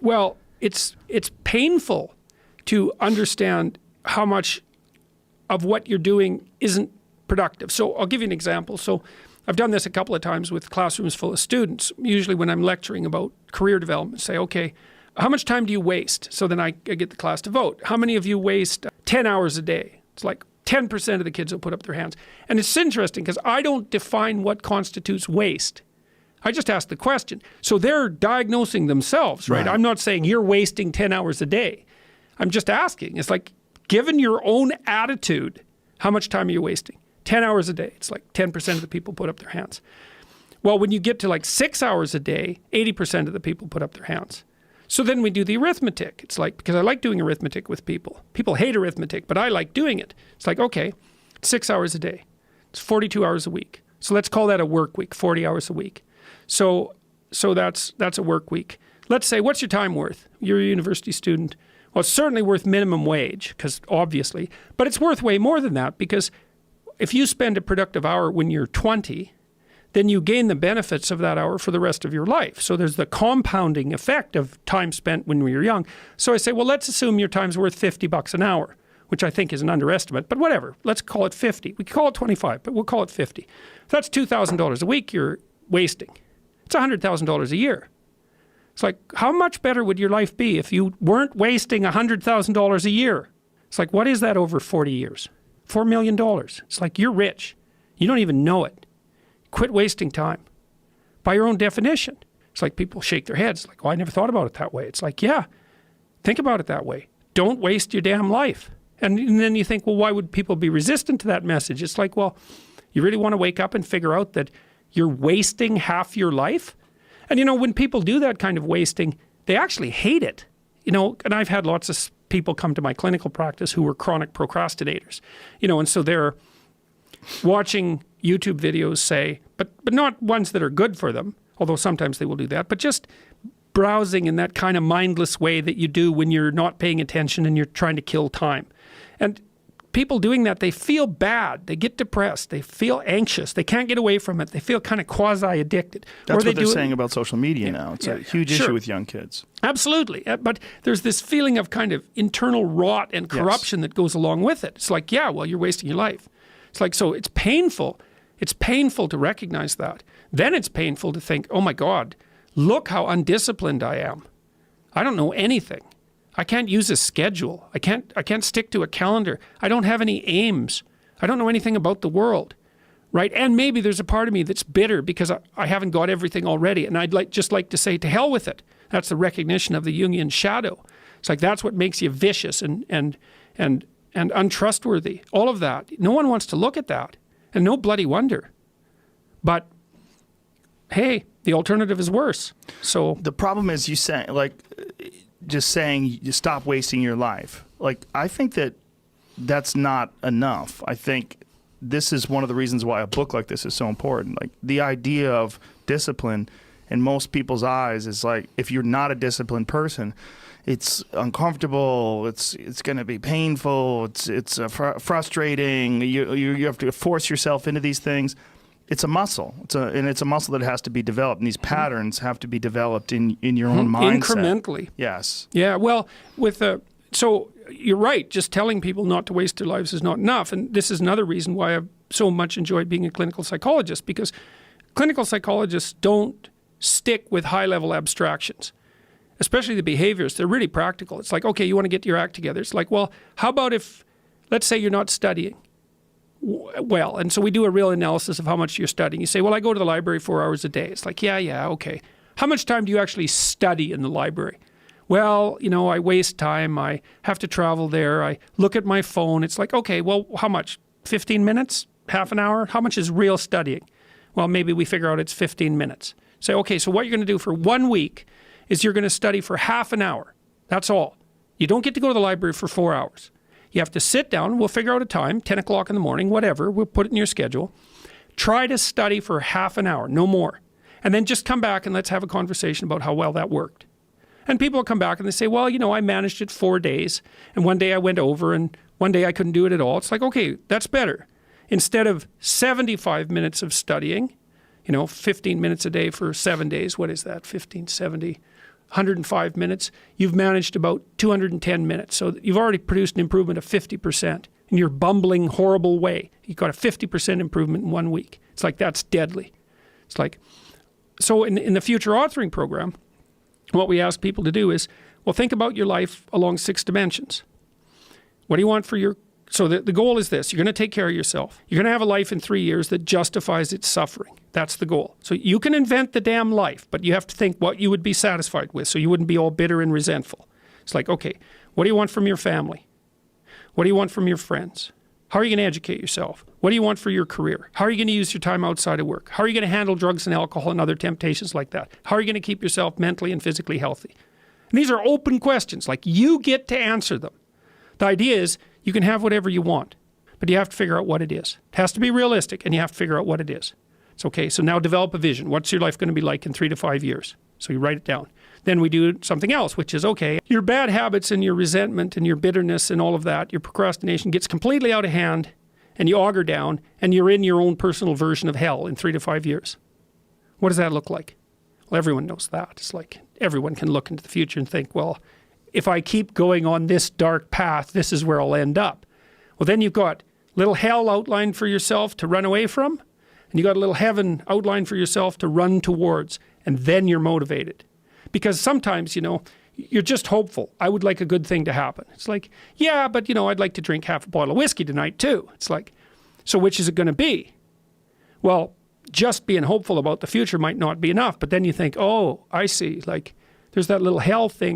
Well, it's painful to understand how much of what you're doing isn't productive. So I'll give you an example. So I've done this a couple of times with classrooms full of students. Usually when I'm lecturing about career development, say, okay, how much time do you waste? So then I get the class to vote. How many of you waste 10 hours a day? It's like 10% of the kids will put up their hands. And it's interesting because I don't define what constitutes waste. I just ask the question. So they're diagnosing themselves, right? I'm not saying you're wasting 10 hours a day. I'm just asking. It's like, given your own attitude, how much time are you wasting? 10 hours a day. It's like 10% of the people put up their hands. Well, when you get to like 6 hours a day, 80% of the people put up their hands. So then we do the arithmetic. It's like, because I like doing arithmetic with people. People hate arithmetic, but I like doing it. It's like, okay, 6 hours a day. It's 42 hours a week. So let's call that a work week, 40 hours a week. So that's a work week. Let's say, what's your time worth? You're a university student. Well, it's certainly worth minimum wage, because obviously, but it's worth way more than that, because if you spend a productive hour when you're 20, then you gain the benefits of that hour for the rest of your life. So there's the compounding effect of time spent when you're young. So I say, well, let's assume your time's worth $50 an hour, which I think is an underestimate, but whatever. Let's call it 50. We could call it 25, but we'll call it 50. That's $2,000 a week you're wasting. It's $100,000 a year. It's like, how much better would your life be if you weren't wasting $100,000 a year? It's like, what is that over 40 years? $4 million. It's like, you're rich. You don't even know it. Quit wasting time. By your own definition. It's like people shake their heads like, oh, I never thought about it that way. It's like, yeah, think about it that way. Don't waste your damn life. And then you think, well, why would people be resistant to that message? It's like, well, you really want to wake up and figure out that you're wasting half your life? And you know, when people do that kind of wasting, they actually hate it. You know, and I've had lots of people come to my clinical practice who were chronic procrastinators. You know, and so they're watching YouTube videos, say, but not ones that are good for them, although sometimes they will do that, but just browsing in that kind of mindless way that you do when you're not paying attention and you're trying to kill time. And people doing that, they feel bad, they get depressed, they feel anxious, they can't get away from it, they feel kind of quasi-addicted. That's what they're saying about social media now. It's a huge issue with young kids. Absolutely, but there's this feeling of kind of internal rot and corruption that goes along with it. It's like, yeah, well, you're wasting your life. It's like, so it's painful. It's painful to recognize that. Then it's painful to think, oh my God, look how undisciplined I am. I don't know anything. I can't use a schedule. I can't stick to a calendar. I don't have any aims. I don't know anything about the world, right? And maybe there's a part of me that's bitter because I haven't got everything already. And I'd just like to say, to hell with it. That's the recognition of the Jungian shadow. It's like, that's what makes you vicious and untrustworthy. All of that. No one wants to look at that. And no bloody wonder. But hey, the alternative is worse. So the problem is, you say, like, just saying you stop wasting your life. Like, I think that's not enough. I think this is one of the reasons why a book like this is so important. Like, the idea of discipline in most people's eyes is like, if you're not a disciplined person, it's uncomfortable. It's going to be painful. It's frustrating. You have to force yourself into these things. It's a muscle. It's a muscle that has to be developed. And these patterns have to be developed in your own mindset. Incrementally. Yes. Yeah. Well, so you're right. Just telling people not to waste their lives is not enough. And this is another reason why I've so much enjoyed being a clinical psychologist, because clinical psychologists don't stick with high-level abstractions. Especially the behaviors, they're really practical. It's like, okay, you want to get your act together. It's like, well, how about if, let's say you're not studying well, and so we do a real analysis of how much you're studying. You say, well, I go to the library 4 hours a day. It's like, yeah, okay. How much time do you actually study in the library? Well, you know, I waste time. I have to travel there. I look at my phone. It's like, okay, well, how much? 15 minutes? Half an hour? How much is real studying? Well, maybe we figure out it's 15 minutes. Say, okay, so what you're going to do for 1 week is you're going to study for half an hour. That's all. You don't get to go to the library for 4 hours. You have to sit down. We'll figure out a time, 10 o'clock in the morning, whatever. We'll put it in your schedule. Try to study for half an hour, no more. And then just come back and let's have a conversation about how well that worked. And people will come back and they say, well, you know, I managed it 4 days. And one day I went over and one day I couldn't do it at all. It's like, okay, that's better. Instead of 75 minutes of studying, you know, 15 minutes a day for 7 days. What is that? 15, 70. 105 minutes, you've managed about 210 minutes. So you've already produced an improvement of 50% in your bumbling, horrible way. You got a 50% improvement in 1 week. It's like, that's deadly. It's like, so in the future authoring program, what we ask people to do is, well, think about your life along 6 dimensions. What do you want for your, so the goal is this, you're going to take care of yourself. You're going to have a life in 3 years that justifies its suffering. That's the goal. So you can invent the damn life, but you have to think what you would be satisfied with so you wouldn't be all bitter and resentful. It's like, okay, what do you want from your family? What do you want from your friends? How are you going to educate yourself? What do you want for your career? How are you going to use your time outside of work? How are you going to handle drugs and alcohol and other temptations like that? How are you going to keep yourself mentally and physically healthy? And these are open questions. Like, you get to answer them. The idea is you can have whatever you want, but you have to figure out what it is. It has to be realistic, and you have to figure out what it is. It's okay. So now develop a vision. What's your life going to be like in 3 to 5 years? So you write it down. Then we do something else, which is, okay, your bad habits and your resentment and your bitterness and all of that, your procrastination gets completely out of hand, and you auger down, and you're in your own personal version of hell in 3 to 5 years. What does that look like? Well, everyone knows that. It's like everyone can look into the future and think, well, if I keep going on this dark path, this is where I'll end up. Well, then you've got little hell outlined for yourself to run away from, and you got a little heaven outlined for yourself to run towards, and then you're motivated. Because sometimes, you know, you're just hopeful. I would like a good thing to happen. It's like, yeah, but, you know, I'd like to drink half a bottle of whiskey tonight too. It's like, so which is it going to be? Well, just being hopeful about the future might not be enough. But then you think, oh, I see. Like, there's that little hell thing